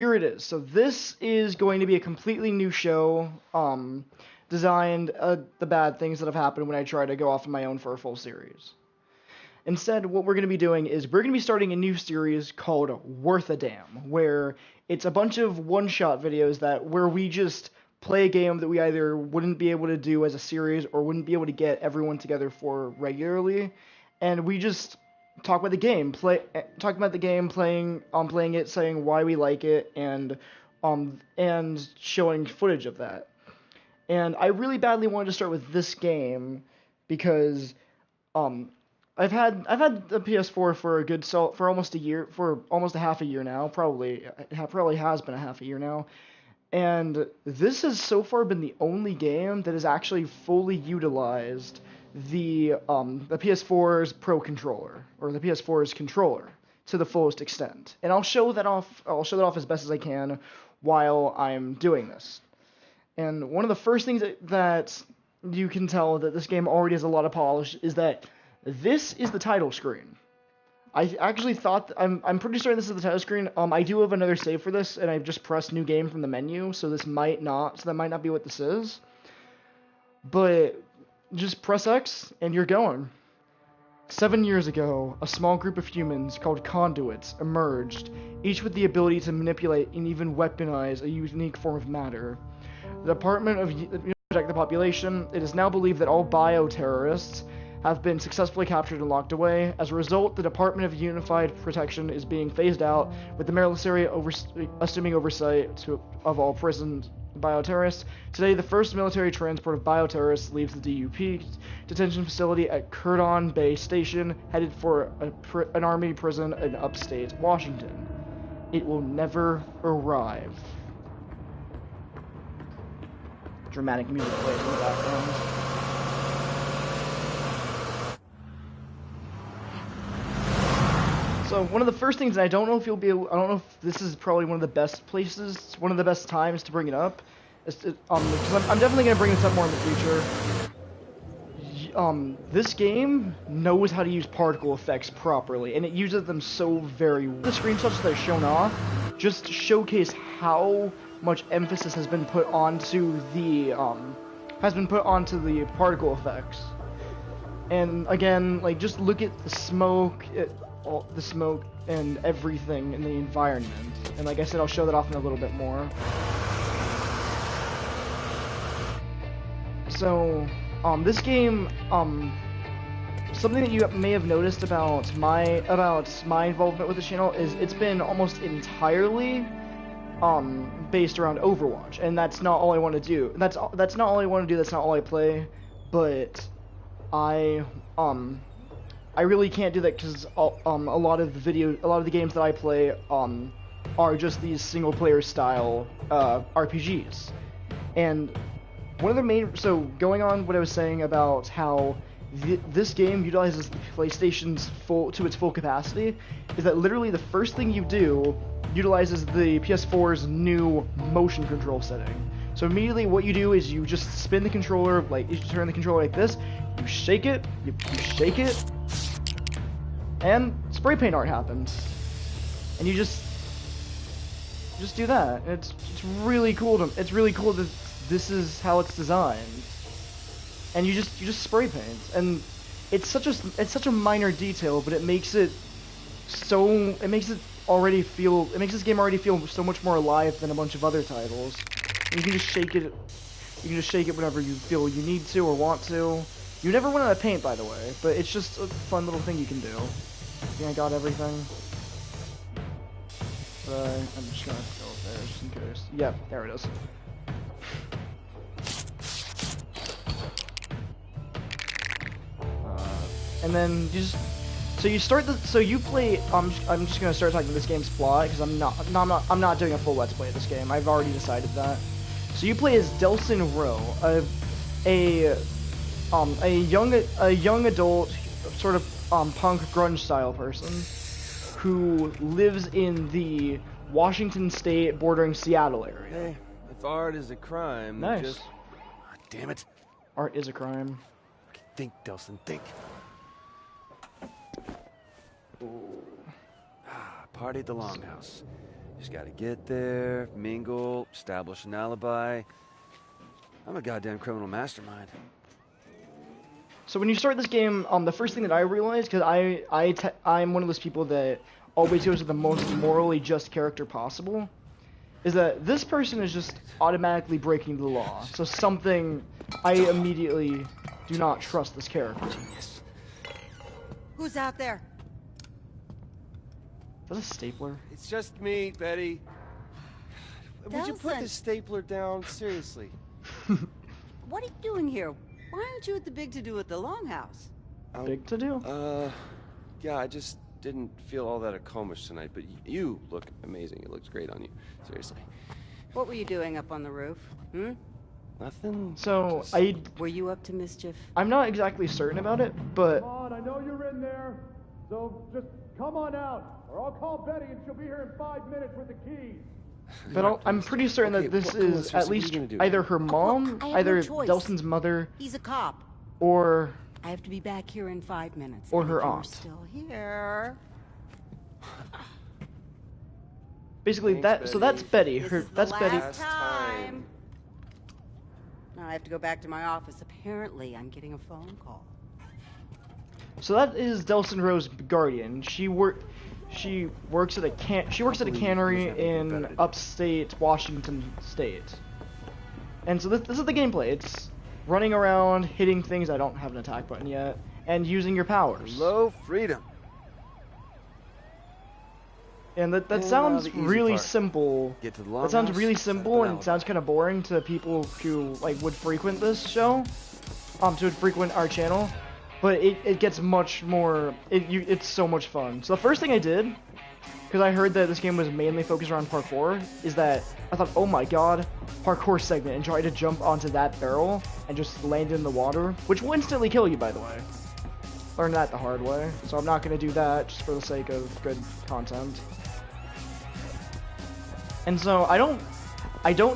Here it is. So this is going to be a completely new show, designed the bad things that have happened when I try to go off on my own for a full series. Instead, what we're going to be doing is we're going to be starting a new series called Worth a Damn, where it's a bunch of one-shot videos where we just play a game that we either wouldn't be able to do as a series or wouldn't be able to get everyone together for regularly, and we just talk about the game, playing it, saying why we like it, and showing footage of that. And I really badly wanted to start with this game because um, I've had the PS4 for almost a year, for almost a half a year now. Probably has been a half a year now. And this has so far been the only game that has actually fully utilized the PS4's Pro controller, or the PS4's controller, to the fullest extent. And I'll show that off as best as I can while I'm doing this. And one of the first things that you can tell that this game already has a lot of polish is that this is the title screen. I actually thought I'm pretty certain this is the title screen. I do have another save for this, and I've just pressed new game from the menu, so that might not be what this is. But just press X and you're going. 7 years ago, a small group of humans called conduits emerged, each with the ability to manipulate and even weaponize a unique form of matter. The Department of protect the population. It is now believed that all bioterrorists have been successfully captured and locked away. As a result, the Department of Unified Protection is being phased out, with the military assuming oversight of all prisoned bioterrorists. Today, the first military transport of bioterrorists leaves the DUP detention facility at Curdon Bay Station, headed for an army prison in upstate Washington. It will never arrive. Dramatic music plays in the background. So one of the first things, and I don't know if this is probably one of the best places, one of the best times to bring it up, because I'm definitely going to bring this up more in the future. This game knows how to use particle effects properly, and it uses them so very well. The screenshots that are shown off just showcase how much emphasis has been put onto the particle effects. And again, like, just look at the smoke, and everything in the environment. And like I said, I'll show that off in a little bit more. So, this game, something that you may have noticed about my involvement with the channel is it's been almost entirely based around Overwatch, and that's not all I want to do. That's not all I want to do. That's not all I play. But I really can't do that because a lot of the games that I play are just these single player style RPGs. And one of the main, so going on what I was saying about how this game utilizes the PlayStation's to its full capacity, is that literally the first thing you do utilizes the PS4's new motion control setting. So immediately what you do is you just spin the controller, like you turn the controller like this, you shake it, and spray paint art happens. And you just do that. It's really cool that this is how it's designed. And you just spray paint, and it's such a minor detail, but it makes this game already feel so much more alive than a bunch of other titles. And you can just shake it. You can just shake it whenever you feel you need to or want to. You never run out of paint, by the way, but it's just a fun little thing you can do. I think I got everything. I'm just gonna go there just in case. Yep, there it is. And then you play. I'm just gonna start talking this game's plot because I'm not doing a full let's play of this game. I've already decided that. So you play as Delson Rowe, a young adult, sort of punk grunge style person who lives in the Washington State bordering Seattle area. Hey, if art is a crime, nice. Just... Oh, damn it. Art is a crime. Think, Delson, think. Ooh. Party at the Longhouse. Just gotta get there, mingle, establish an alibi. I'm a goddamn criminal mastermind. So when you start this game, the first thing that I realized, because I'm one of those people that always goes to the most morally just character possible, is that this person is just automatically breaking the law. So I immediately do not trust this character. Genius. Who's out there? Is that a stapler? It's just me, Betty. Would you put Delson. the stapler down? Seriously. What are you doing here? Why aren't you at the big to-do at the Longhouse? Big to do. Yeah, I just didn't feel all that accomplished tonight, but you look amazing. It looks great on you. Seriously. What were you doing up on the roof? Hmm? Nothing? So Were you up to mischief? I'm not exactly certain about it, but Come on, I know you're in there. So just come on out, or I'll call Betty and she'll be here in 5 minutes with the keys. I'm pretty certain Okay, that this come on, is seriously, at what are you least gonna do? either her mom, I have no either choice. Delson's mother, He's a cop. or I have to be back here in 5 minutes. Or and her if you're aunt. still here. basically Thanks, So Betty. that's Betty. This Her is the that's Betty. last time. Now I have to go back to my office. Apparently, I'm getting a phone call. So that is Delson Rose Guardian. She works at a cannery in upstate Washington State. And so this is the gameplay. It's running around, hitting things. I don't have an attack button yet, and using your powers. Hello, freedom. And that And now sounds the easy really part. simple. Get to the That sounds Longhouse, really set up simple an and sounds kind of boring to people who would frequent this show, to frequent our channel. But it gets much more. It's so much fun. So the first thing I did, because I heard that this game was mainly focused around parkour, is that I thought, oh my god, parkour segment, and tried to jump onto that barrel and just land in the water, which will instantly kill you, by the way. Learned that the hard way, so I'm not going to do that just for the sake of good content. And so I don't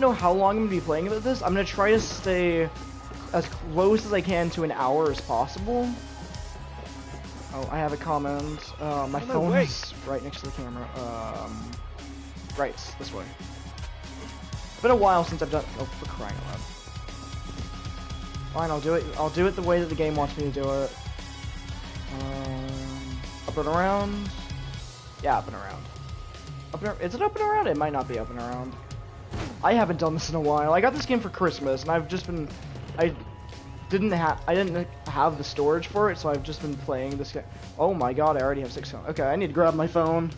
know how long I'm going to be playing with this. I'm going to try to stay as close as I can to an hour as possible. Oh, I have a comment. My phone is right next to the camera. Right, this way. It's been a while since I've done. Oh, for crying out loud! Fine, I'll do it. I'll do it the way that the game wants me to do it. Up and around. Yeah, up and around. Is it up and around? It might not be up and around. I haven't done this in a while. I got this game for Christmas, and I've just been. I didn't have the storage for it, so I've just been playing this game. Oh my god, I already have 6. Okay, I need to grab my phone.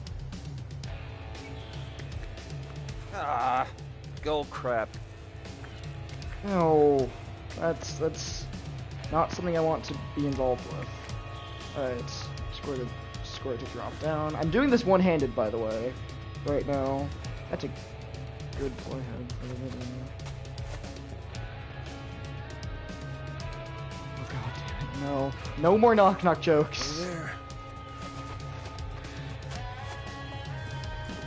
Ah, gold crap. No, that's not something I want to be involved with. Alright, square to drop down. I'm doing this one-handed, by the way, right now. That's a good play head. Oh god damn it, no. No more knock-knock jokes. There.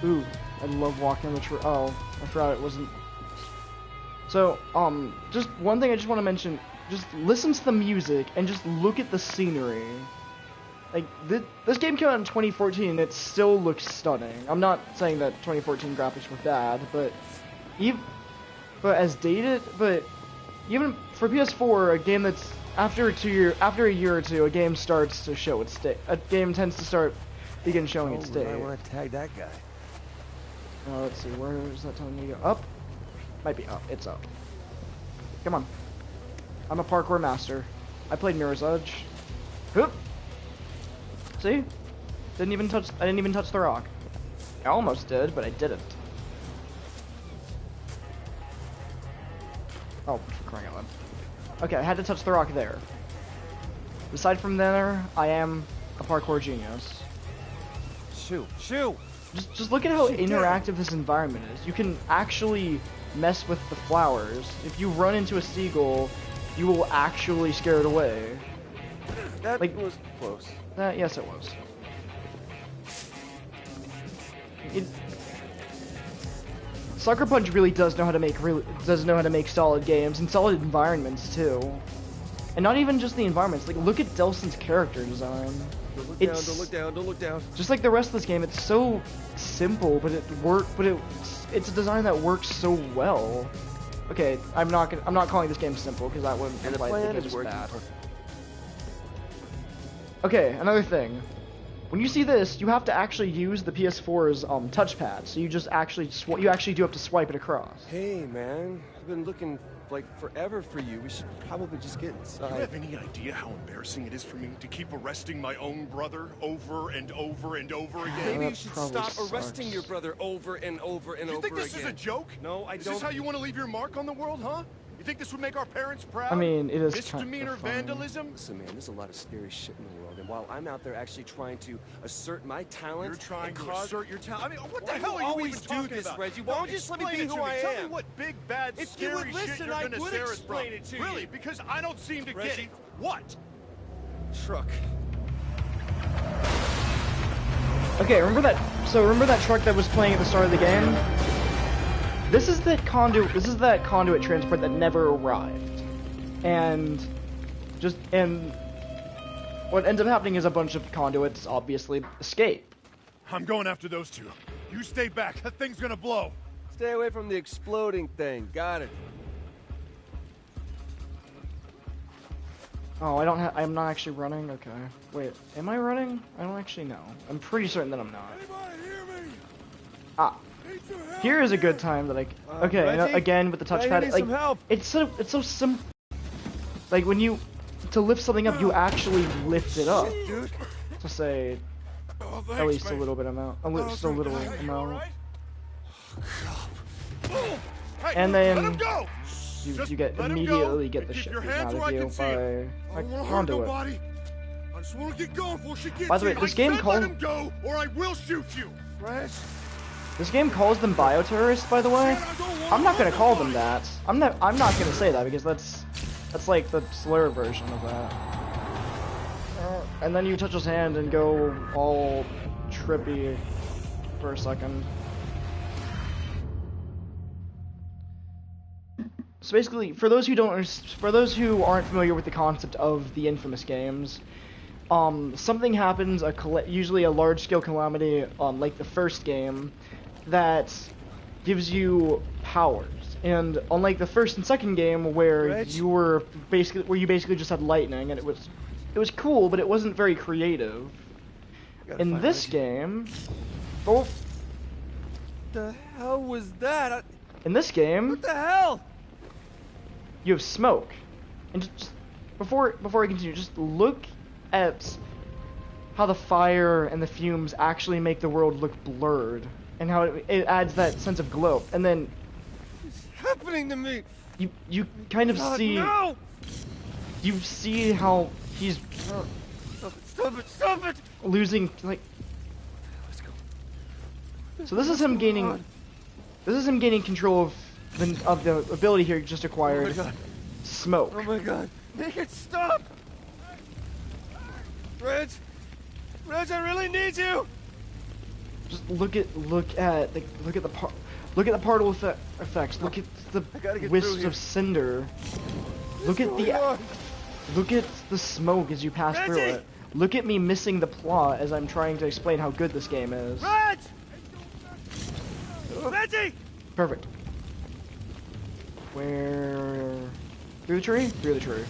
Ooh, I love walking on the tree. Oh, I forgot it wasn't. So, just one thing I just want to mention. Just listen to the music and just look at the scenery. Like, this game came out in 2014 and it still looks stunning. I'm not saying that 2014 graphics were bad, but even for PS4, a game that's after a year or two, a game starts to show its state. A game tends to begin showing its state. I want to tag that guy. Let's see, where is that telling me to go? Up? Might be up. It's up. Come on. I'm a parkour master. I played Mirror's Edge. Hoop! See? I didn't even touch the rock. I almost did, but I didn't. Oh, for crying out loud. Okay, I had to touch the rock there. Aside from there, I am a parkour genius. Shoo! Just look at how interactive this environment is. You can actually mess with the flowers. If you run into a seagull, you will actually scare it away. That Like- was close. Yes, it was. Suckerpuch really does know how to make solid games and solid environments too. And not even just the environments. Like, look at Delson's character design. Don't look It's- down, don't look down, don't look down. Just like the rest of this game, it's so simple, but it's a design that works so well. Okay, I'm not calling this game simple because that wouldn't And the imply plan the game is is working bad. perfect. Okay, another thing. When you see this, you have to actually use the PS4's touchpad. So you just actually you actually do have to swipe it across. Hey, man. I've been looking like forever for you. We should probably just get Do you inside. have any idea how embarrassing it is for me to keep arresting my own brother over and over and over again? Maybe that you should probably stop arresting sucks. your brother over and over and You over think this again. is a joke? No, I Is don't. this how you want to leave your mark on the world, huh? You think this would make our parents proud? I mean, it is Misdemeanor kind of funny. vandalism? Listen, man, there's a lot of scary shit in the world, and while I'm out there actually trying to assert my talent, You're trying and to cause... assert your talent. I mean, what the Why hell do are you you always even do talking this, about? Reggie? Why don't you just let me Explain be it who to me. I Tell am? me what big, bad, If you scary would shit listen, you're I gonna would stare us explain from. it to Really? you. Because I don't seem to get Reggie. it. What? Truck. Okay, remember that truck that was playing at the start of the game? This is that conduit transport that never arrived. And what ends up happening is a bunch of conduits obviously escape. I'm going after those two. You stay back. That thing's gonna blow. Stay away from the exploding thing. Got it. Oh, I'm not actually running? Okay. Wait, am I running? I don't actually know. I'm pretty certain that I'm not. Anybody hear me? Ah. Need some help Here is a good here. time that okay, Reggie? again with the I touchpad, need like some help. it's so simple. Like when to lift something up, you actually lift it up. Dude. To say Oh, at thanks, least a man. little bit amount, just a thank little God. Hey, you all amount, right? Hey, And let then him go. you Just get let him immediately go get and the keep shit your taken hands out where of I you can see by it. I a don't want to hurt conduit. nobody. I just want to get going before she gets By the way, here. this I game said calls- let him go, or I will shoot you. Reg. This game calls them bioterrorists, by the way. Man, I don't wanna I'm not gonna hurt call them nobody. that. I'm not gonna say that because that's like the slur version of that. And then you touch his hand and go all trippy for a second. So basically, for those who aren't familiar with the concept of the Infamous games, something happens, usually a large-scale calamity, like the first game, that gives you powers. And unlike the first and second game, where Reg? you basically just had lightning, and it was cool, but it wasn't very creative. Gotta In find this Reggie. game, oh, What the hell was that? in this game, What the hell? you have smoke. And just before I continue, just look at how the fire and the fumes actually make the world look blurred, and how it adds that sense of glow. And then What's happening to me? you kind of God, see no! you see how he's Stop it! Stop it! Stop it! losing, like. Let's go. So this is him gaining control of the ability here just Oh my acquired, god! smoke. Oh my god! Make it stop! Reg, I really need you. Just look at the particle effects. Look at the I gotta get through wisps here. of cinder. Look at the smoke as you pass through Reggie! it. Look at me missing the plot as I'm trying to explain how good this game is. Reg! Reggie! Perfect. Where? Through the tree? Through the tree.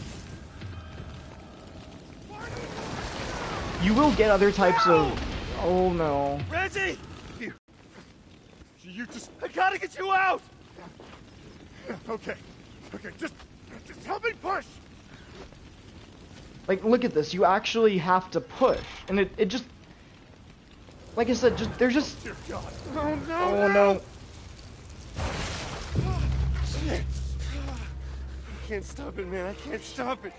You will get other types of. Oh no. Reggie! You just I gotta get you out! okay. Just help me push. Like, look at this. You actually have to push, and it just. Like I said, there's just. Dear God. Oh no! Oh no. Shit. I can't stop it, man. I can't stop it.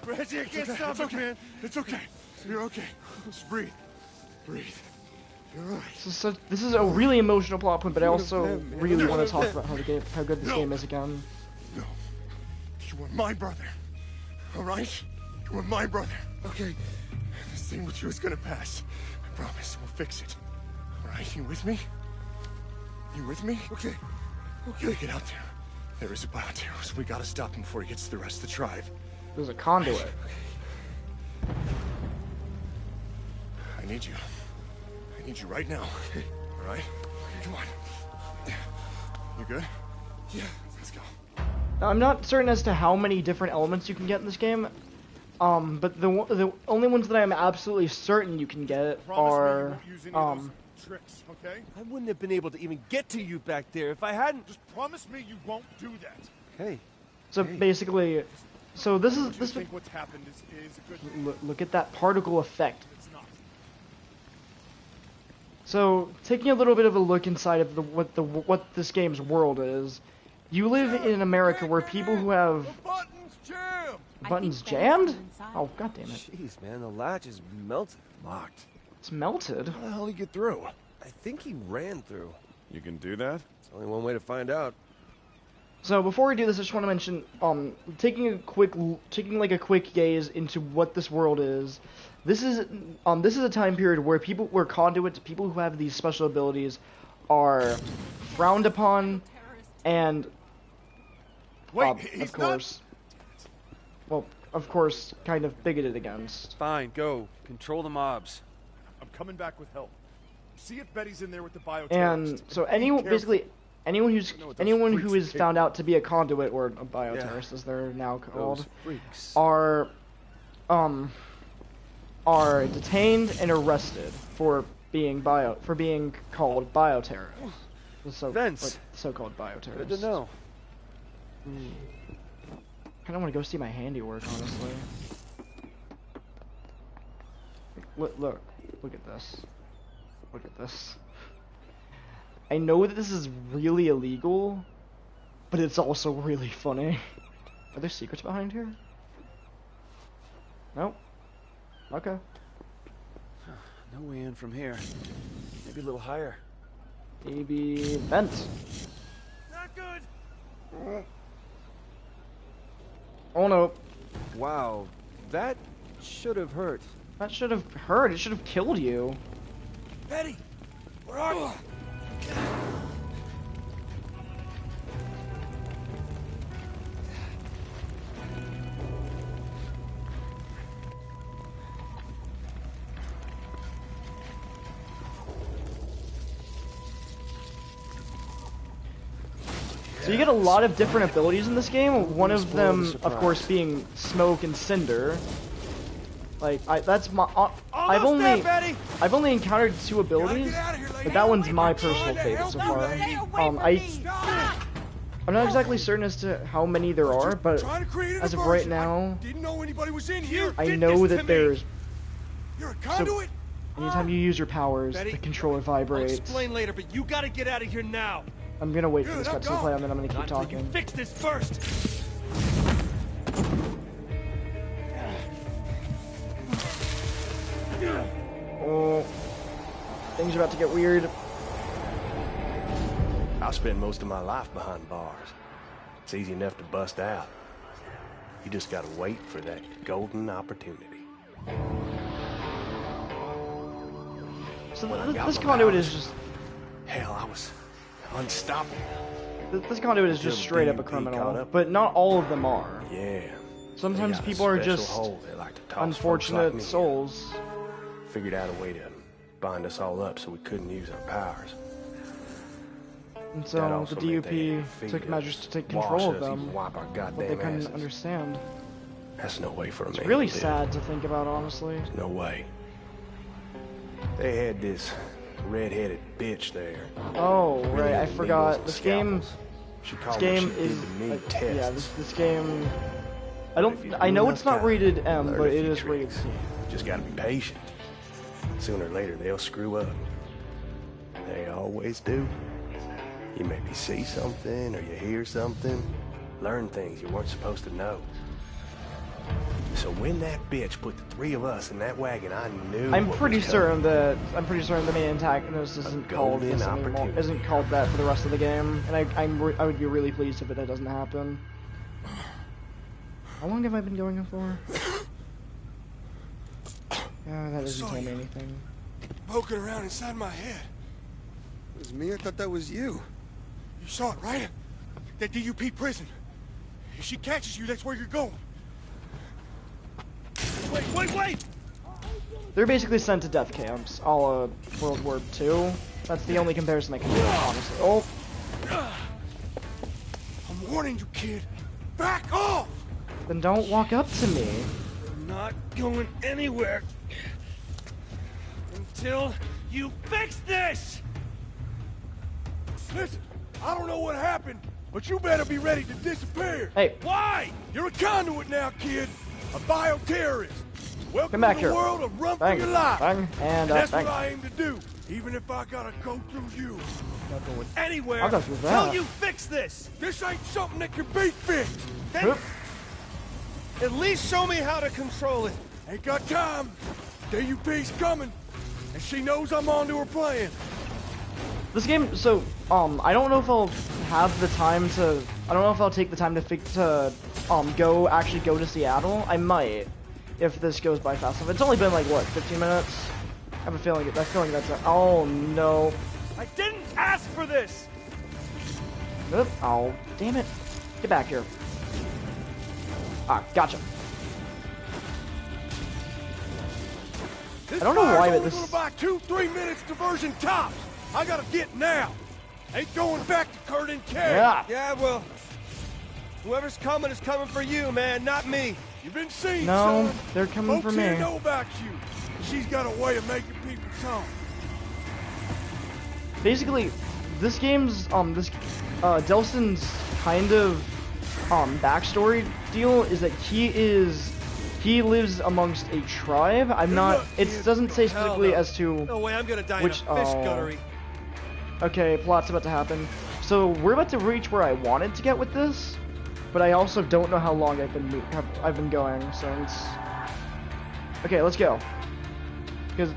Reggie, I can't stop It's it, okay. man. It's okay. You're okay. Just breathe. Breathe. You're all right. This is a really emotional plot point, but I also them, man. really One want of to talk them. about how good this No. game is again. No. You are my brother. All right? You are my brother. Okay. This thing with you is gonna pass. I promise. We'll fix it. All right? You with me? You with me? Okay. Okay. Get out there. There is a bioterrorist. So we gotta stop him before he gets to the rest of the tribe. There's a conduit. I need you. I need you right now. All right? Come on. You good? Yeah, let's go. Now, I'm not certain as to how many different elements you can get in this game, but the only ones that I'm absolutely certain you can get are tricks, okay? I wouldn't have been able to even get to you back there if I hadn't. Just promise me you won't do that. Hey. So basically, so this is I think what's happened is a good. Look at that particle effect. It's not. So taking a little bit of a look inside of what this game's world is, you live in America where people who have The button's jammed. buttons jammed. Oh, god damn it! Jeez, man, the latch is melted. Locked. It's melted. How the hell did he get through? I think he ran through. You can do that? It's only one way to find out. So before we do this, I just want to mention, taking like a quick gaze into what this world is. This is a time period where conduits, people who have these special abilities, are frowned upon, and of course, kind of bigoted against. Fine, go. Control the mobs. I'm coming back with help. See if Betty's in there with the bioterrorist. And so anyone who is found out to be a conduit or a bioterrorist, as they're now called, are detained and arrested for being called bioterrorists. Vince. So-called bioterrorists. Good to know. I kind of want to go see my handiwork, honestly. Look at this. Look at this. I know that this is really illegal, but it's also really funny. Are there secrets behind here? Nope. Okay. No way in from here. Maybe a little higher. Maybe vents. Not good. Oh no. Wow, that should have hurt. That should have hurt. It should have killed you. Betty! Where are you? So you get a lot of different abilities in this game. One of them, of course, being smoke and cinder. Like I've only encountered 2 abilities, but that one's my personal favorite so far. I'm not exactly certain as to how many there are, but as of right now, I know that there's. So, anytime you use your powers, the controller vibrates. I'll explain later, but you gotta get out of here now. I'm gonna wait for this cutscene to play, and then I'm gonna keep talking. You fix this first. Oh, things are about to get weird. I spent most of my life behind bars. It's easy enough to bust out. You just gotta wait for that golden opportunity. So this conduit is just... Hell, I was unstoppable. This conduit is just straight up a criminal, but not all of them are. Yeah. Sometimes people are just unfortunate souls. Figured out a way to bind us all up so we couldn't use our powers. And so the DUP took measures to take control of them, but they couldn't understand. That's no way for a man. It's really sad to think about, honestly. There's no way. They had this red-headed bitch there. Oh, right, I forgot. This game is yeah. This game. I know it's not rated M, but it is rated C. Just gotta be patient. Sooner or later they'll screw up. They always do. You maybe see something or you hear something, learn things you weren't supposed to know. So when that bitch put the 3 of us in that wagon, I knew. I'm pretty certain the main antagonist isn't called this anymore. Isn't called that for the rest of the game, and I would be really pleased if it doesn't happen. How long have I been going for? That doesn't tell me anything. Poking around inside my head. It was me? I thought that was you. You saw it, right? That DUP prison. If she catches you, that's where you're going. Wait! they're basically sent to death camps, a la World War II. That's the only comparison I can do, honestly. Oh, I'm warning you, kid. Back off! then don't walk up to me. I'm not going anywhere until you fix this! Listen, I don't know what happened, but you better be ready to disappear. Hey, Why? You're a conduit now, kid. A bioterrorist. Welcome come back to the here. world of run Bang, for your life. bang, and That's bang. what I aim to do, even if I gotta go through you. Not going Anywhere I'll go through till that. you fix this! This ain't something that can be fixed. Then Oop. at least show me how to control it. Ain't got time. DUP's coming, and she knows I'm onto her plan. This game, so, I don't know if I'll have the time to, I don't know if I'll take the time to actually go to Seattle. I might, if this goes by fast enough. It's only been like, what, 15 minutes? I have a feeling, that's, oh no. I didn't ask for this! Oop, oh, damn it. Get back here. Ah, gotcha. This I don't know fire's why, but only this- gonna buy 2-3 minutes diversion tops. I gotta get now. Ain't going back to Kurt and Kay. Yeah. Yeah, well, whoever's coming is coming for you, man, not me. You've been seen, No, son. they're coming Folks for here me. know about you. She's got a way of making people talk. Basically, this game's, Delson's kind of, backstory deal is that he lives amongst a tribe. I'm not, it doesn't say specifically no. as to, No way, I'm gonna die Which- in a fish oh. guttery. okay, plot's about to happen. So, we're about to reach where I wanted to get with this, but I also don't know how long I've been going since. Okay, let's go. Because,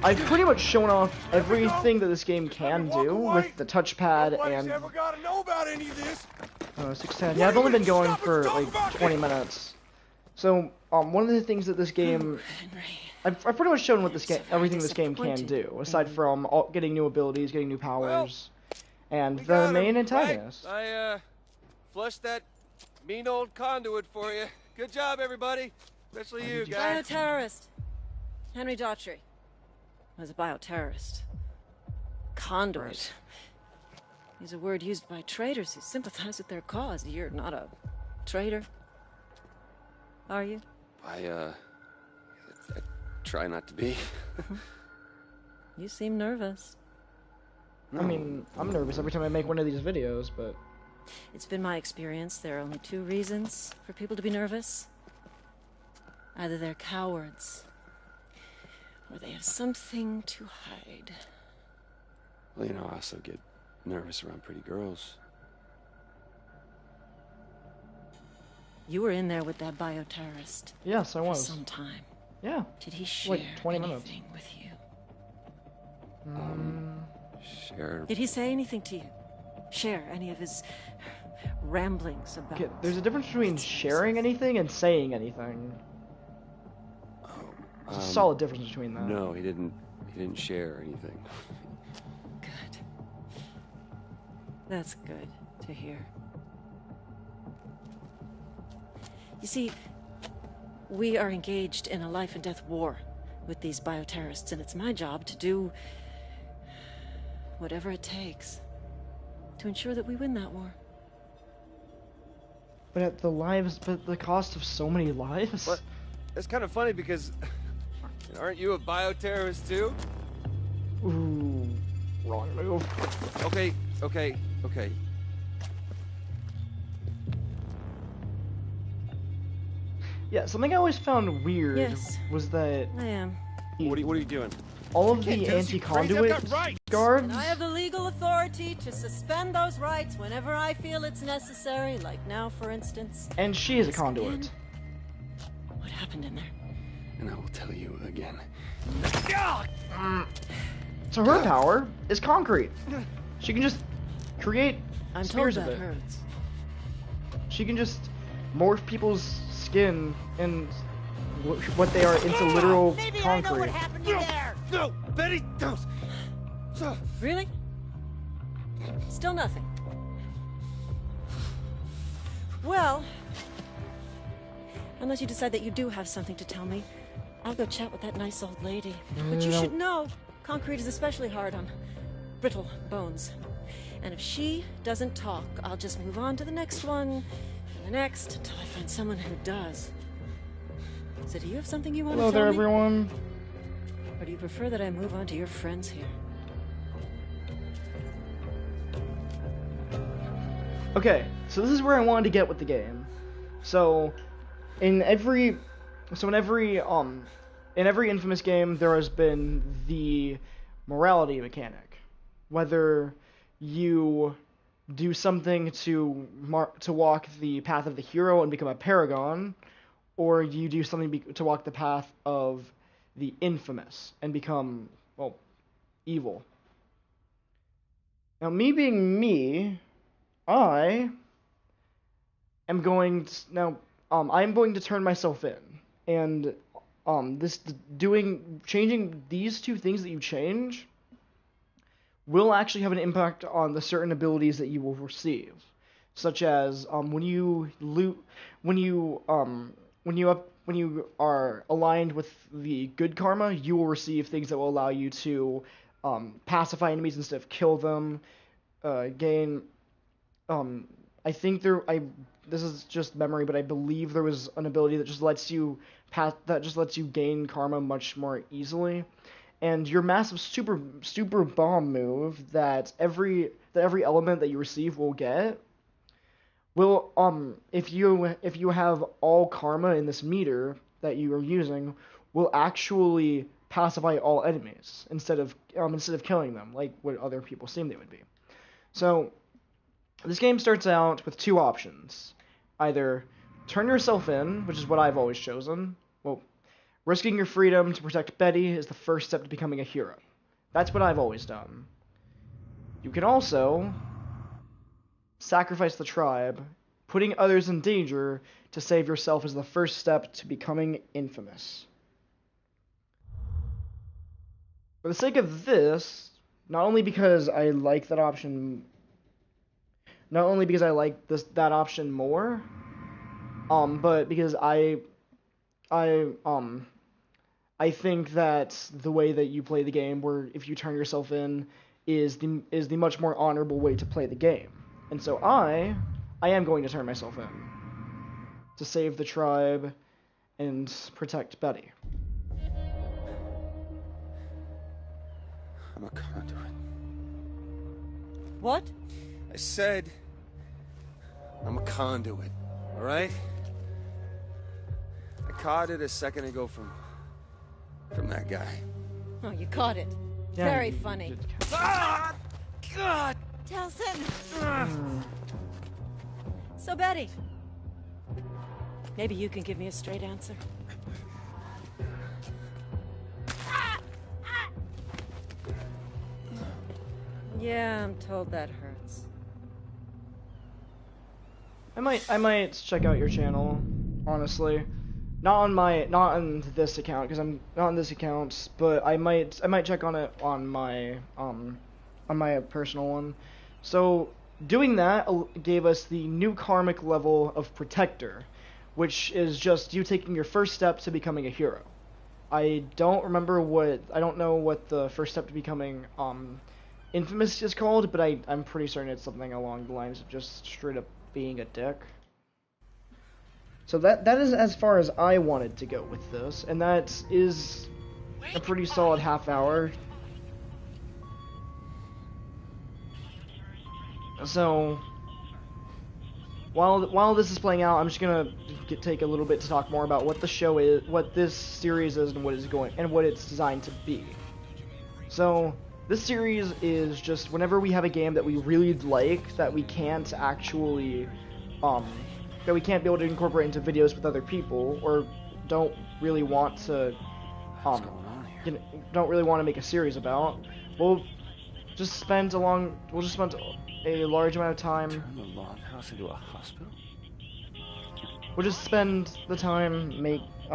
I've pretty much shown off everything that this game can do with the touchpad Nobody's and ever gotta know about any of this. 610. Yeah, I've only been going for like 20 minutes. So, one of the things that this game, I've pretty much shown what this game, everything this game can do, aside from getting new abilities, getting new powers, and We the got him, main right? antagonist. I, flushed that mean old conduit for you. Good job, everybody. Especially you, guys. Bioterrorist. Henry Daughtry was a bioterrorist. Conduit. Is a word used by traitors who sympathize with their cause. You're not a traitor, are you? I try not to be. You seem nervous. I mean, I'm nervous every time I make one of these videos, but It's been my experience there are only two reasons for people to be nervous. Either they're cowards, or they have something to hide. Well, you know, I also get nervous around pretty girls. You were in there with that bioterrorist yes, I for was. some time. Yeah. Did he share Like 20 minutes. anything with you? Share. Did he say anything to you? Share any of his ramblings about... Okay, there's a difference between sharing anything and saying anything. There's a solid difference between that. No, he didn't share anything. Good. That's good to hear. You see, we are engaged in a life and death war with these bioterrorists, and it's my job to do whatever it takes to ensure that we win that war. But at the cost of so many lives. What? It's kind of funny because aren't you a bioterrorist too? Ooh, wrong move. Okay. Yeah, something I always found weird Yes. was that I am. What are you doing? all of can't the do this, you crazy. I've anti-conduit got rights. guards. And I have the legal authority to suspend those rights whenever I feel it's necessary, like now, for instance. And she is a Listen, conduit. What happened in there? And I will tell you again. So her power is concrete. She can just create I'm told spears of that it. hurts. She can just morph people's skin and what they are into literal concrete. No, Betty, don't. Really? Still nothing. Well, unless you decide that you do have something to tell me, I'll go chat with that nice old lady. But you should know, concrete is especially hard on brittle bones. And if she doesn't talk, I'll just move on to the next one, and the next, until I find someone who does. So do you have something you want to tell Hello there, me? everyone. Or do you prefer that I move on to your friends here? Okay, so this is where I wanted to get with the game. So, in every Infamous game, there has been the morality mechanic. Whether you do something to walk the path of the hero and become a paragon, or you do something to walk the path of the infamous and become, well, evil. Now, me being me, I am going to turn myself in, and changing these two things that you change will actually have an impact on the certain abilities that you will receive, such as when you are aligned with the good karma, you will receive things that will allow you to pacify enemies instead of kill them, gain. This is just memory, but I believe there was an ability that just lets you gain karma much more easily. And your massive super bomb move that every element that you receive will get will if you have all karma in this meter that you are using, will actually pacify all enemies instead of killing them like what other people seem they would be. So this game starts out with two options. Either turn yourself in, which is what I've always chosen. Well, risking your freedom to protect Betty is the first step to becoming a hero. That's what I've always done. You can also sacrifice the tribe. Putting others in danger to save yourself is the first step to becoming infamous. For the sake of this, not only because I like that option more, but because I think that the way that you play the game, where if you turn yourself in, is the much more honorable way to play the game. And so I am going to turn myself in to save the tribe and protect Betty. I'm a conduit. What? I said I'm a conduit, all right? I caught it a second ago from that guy. Oh, you caught it. Yeah, Very funny. Ah! God! Telson! So, Betty, maybe you can give me a straight answer. Yeah, I'm told that hurts. I might check out your channel, honestly. Not on this account, because I'm not on this account, but I might check on it on my personal one. So doing that gave us the new karmic level of Protector, which is just you taking your first step to becoming a hero. I don't know what the first step to becoming Infamous is called, but I'm pretty certain it's something along the lines of just straight up being a dick. So that is as far as I wanted to go with this, and that is a pretty solid half hour. So while this is playing out, I'm just gonna take a little bit to talk more about what the show is, what this series is, and what it's designed to be. So this series is just whenever we have a game that we really like that we can't actually that we can't be able to incorporate into videos with other people, or don't really want to don't really want to make a series about, we'll just spend a large amount of time. Turn the longhouse into a hospital? We'll just spend the time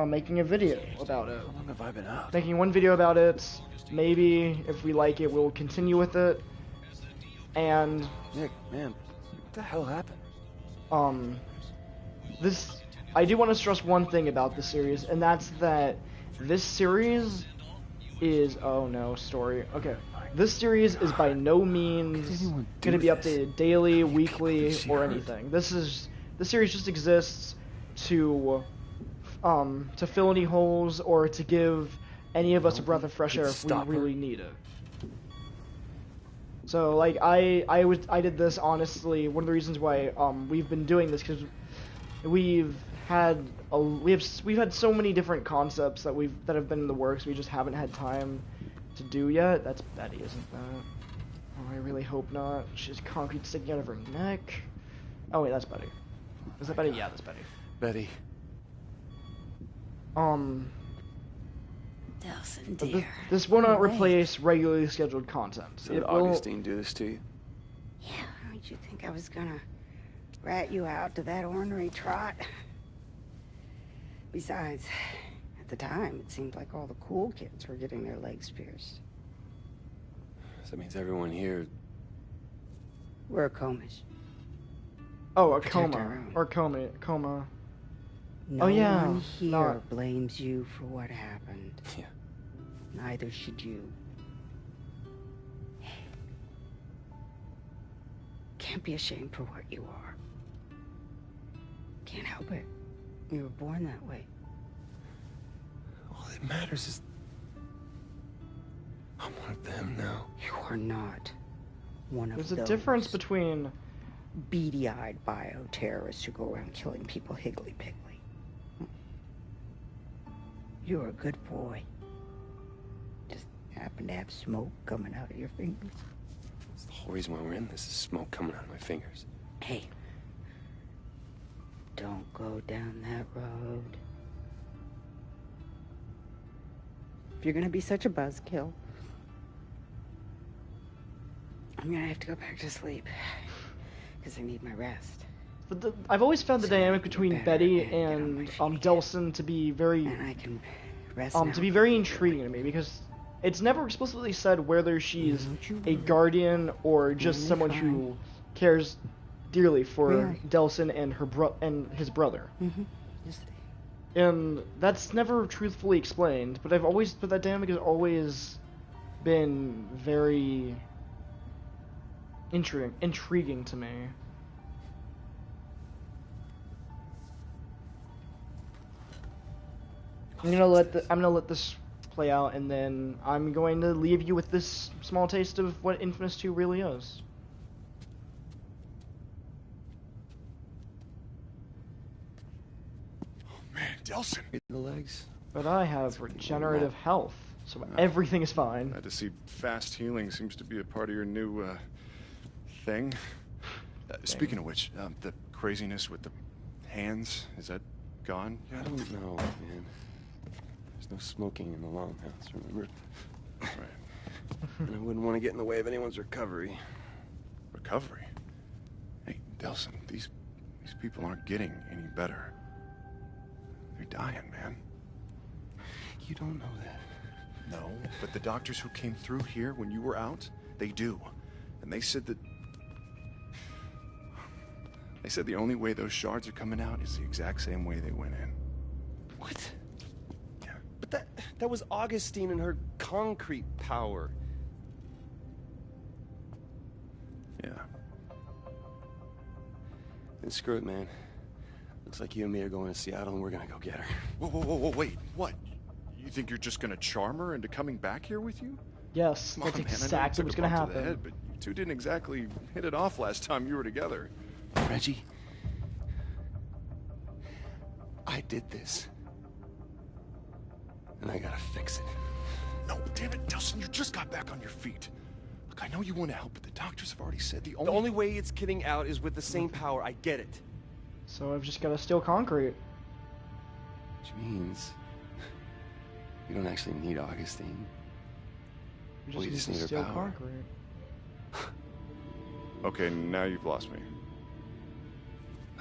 making a video about it. How long have I been out? Making one video about it. Maybe if we like it, we'll continue with it. And Nick, man, what the hell happened? I do want to stress one thing about this series, and that's that this series is story. Okay, this series is by no means going to be updated daily, weekly, or anything. This series just exists to fill any holes or to give any of us a breath of fresh air if we really need it. So like I did this honestly. One of the reasons why we've been doing this because we've had so many different concepts that have been in the works. We just haven't had time to do yet. That's Betty, isn't that? Oh, I really hope not. She has concrete sticking out of her neck. Oh wait, that's Betty. Is that Betty? Yeah, that's Betty. Betty. Delson, dear. This will not replace regularly scheduled content. So did Augustine do this to you? Yeah, don't you think I was gonna rat you out to that ornery trot? Besides, at the time, it seemed like all the cool kids were getting their legs pierced. So that means everyone here... We're a comish. Oh, a coma. Or coma. No one here blames you for what happened. Yeah. Neither should you. Can't be ashamed for what you are. Can't help it. You were born that way. All that matters is... I'm one of them now. You are not one of those. There's a difference between... beady-eyed bioterrorists who go around killing people higgly-piggly. You're a good boy. Just happen to have smoke coming out of your fingers. That's the whole reason why we're in this, is smoke coming out of my fingers. Hey. Don't go down that road. If you're gonna be such a buzzkill, I'm gonna have to go back to sleep. Because I need my rest. But I've always found the dynamic between Betty and Delson to be very intriguing to me, because it's never explicitly said whether she's a guardian or just someone who cares dearly for Delson and his brother. And that's never truthfully explained, but that dynamic has always been very intriguing to me. I'm gonna let this play out, and then I'm going to leave you with this small taste of what Infamous 2 really is. Oh man, Delson. The legs. But I have regenerative health, so everything is fine. Glad to see fast healing seems to be a part of your new thing. Speaking of which, the craziness with the hands, is that gone? I don't know, man. There's no smoking in the longhouse, remember? Right. And I wouldn't want to get in the way of anyone's recovery. Recovery? Hey, Delson, these people aren't getting any better. They're dying, man. You don't know that. No, but the doctors who came through here when you were out, they do. And they said that... They said the only way those shards are coming out is the exact same way they went in. What? Yeah. But that was Augustine and her concrete power. Yeah. Then screw it, man. Looks like you and me are going to Seattle and we're gonna go get her. Whoa, wait, what? You think you're just gonna charm her into coming back here with you? Yes, that's exactly what's gonna happen. Head, but you two didn't exactly hit it off last time you were together. Reggie, I did this. And I gotta fix it. No, damn it, Delson, you just got back on your feet. Look, I know you want to help, but the doctors have already said the only way it's getting out is with the same power. I get it. So I've just gotta steal concrete. Which means you don't actually need Augustine. You just need to steal concrete. Okay, now you've lost me.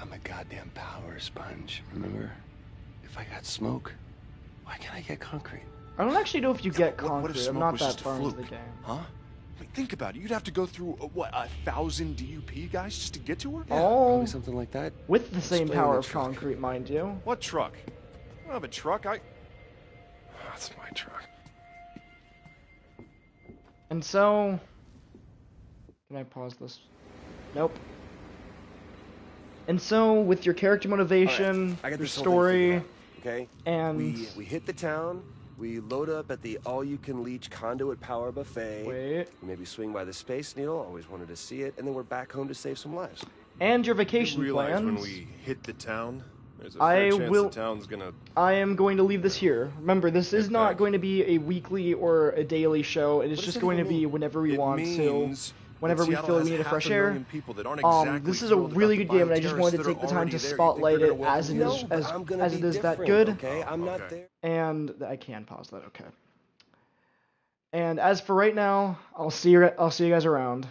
I'm a goddamn power sponge, remember? If I got smoke, why can't I get concrete? I don't actually know if you get concrete. What if smoke I'm not was that just a far into fluke? the game. Huh? Wait, think about it. You'd have to go through, 1,000 DUP guys just to get to her? Yeah, probably something like that. With the same Explain power the of truck. concrete, mind you. What truck? I don't have a truck. it's my truck. And so, can I pause this? Nope. And so, with your character motivation, I got your this whole thing story, figured out, okay? and we hit the town. We load up at the all-you-can-leech conduit power buffet. wait, We maybe swing by the Space Needle. Always wanted to see it, and then we're back home to save some lives. and your You vacation realize plans. when we hit the town, there's a I fair chance will- the town's gonna... I am going to leave this here. Remember, this is Get not back. going to be a weekly or a daily show. It is What just does going to that be mean? whenever we It want to. means Whenever that we Seattle feel we has need a fresh 500,000 air. people that aren't exactly This is a thrilled really about good game, and I just bioterrorists wanted to that take are the time already to there. You think spotlight they're it gonna as it welcome is you? but I'm gonna as be it is that different, good. Okay, I'm not Okay. there. And I can pause that. Okay. And as for right now, I'll see you guys around.